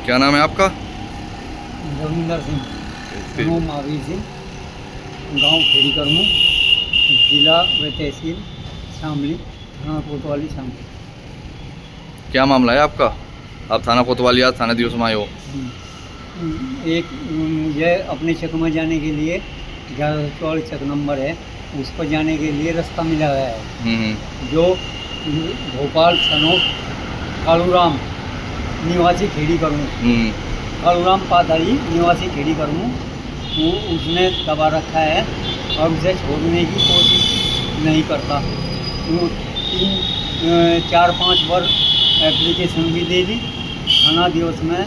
क्या नाम है आपका? रविंदर सिंह, महावीर सिंह, गांव खेड़ी करमू, जिला व तहसील शामली, थाना कोतवाली शामली। क्या मामला है आपका? आप थाना कोतवाली आज थाना दिवस में आए हो। एक मुझे अपने चक में जाने के लिए 11 चक नंबर है, उस पर जाने के लिए रास्ता मिला गया है, जो भोपाल सनोक कालूराम निवासी खेड़ी करमू, कालूराम पाताली निवासी खेड़ी करमू, वो उसने दबा रखा है और उसे छोड़ने की कोशिश नहीं करता। वो 4-5 बार एप्लीकेशन भी दे दी थाना दिवस में,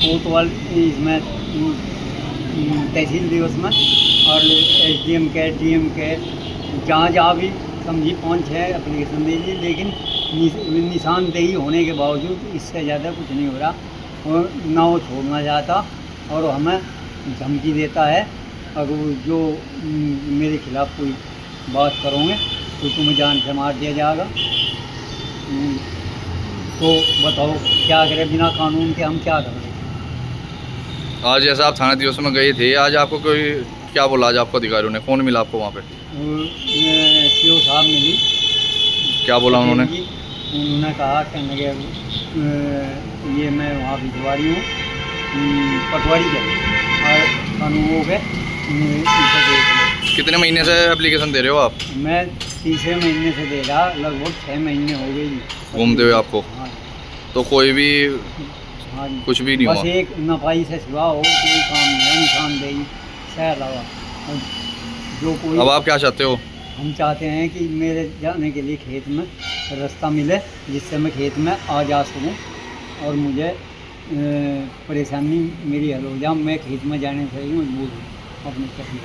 कोतवाली इसमें तहसील दिवस में, और SDM के DM के जहाँ जहाँ भी समझी 5-6 एप्लीकेशन दे दी, लेकिन निशानदेही होने के बावजूद इससे ज़्यादा कुछ नहीं हो रहा, और ना वो छोड़ना चाहता और हमें धमकी देता है, अगर जो मेरे खिलाफ़ कोई बात करोगे तो तुम्हें जान से मार दिया जाएगा। तो बताओ क्या करें, बिना कानून के हम क्या करें। आज जैसा आप थाना दिवस में गए थे, आज आपको कोई क्या बोला? आज आपको अधिकारियों ने कौन मिला आपको वहाँ पे? CO साहब मिली। क्या बोला उन्होंने? उन्होंने कहा कहने के ये मैं वहाँ भिजवा रही हूँ पटवारी के, और कानून हो गए। कितने महीने से एप्लीकेशन दे रहे हो आप? मैं तीसरे महीने से दे रहा, लगभग 6 महीने हो गए घूमते हुए आपको। हाँ। तो कोई भी हाँ, कुछ भी नहीं हुआ? बस एक नफाई से सिवा और कोई काम नहीं है, निशानदेही से अलावा। जो कोई अब आप क्या चाहते हो? हम चाहते हैं कि मेरे जाने के लिए खेत में रास्ता मिले, जिससे मैं खेत में आ जा सकूं और मुझे परेशानी मेरी हल हो जाए। मैं खेत में जाने से ही मजबूर हूँ अपने खेत में।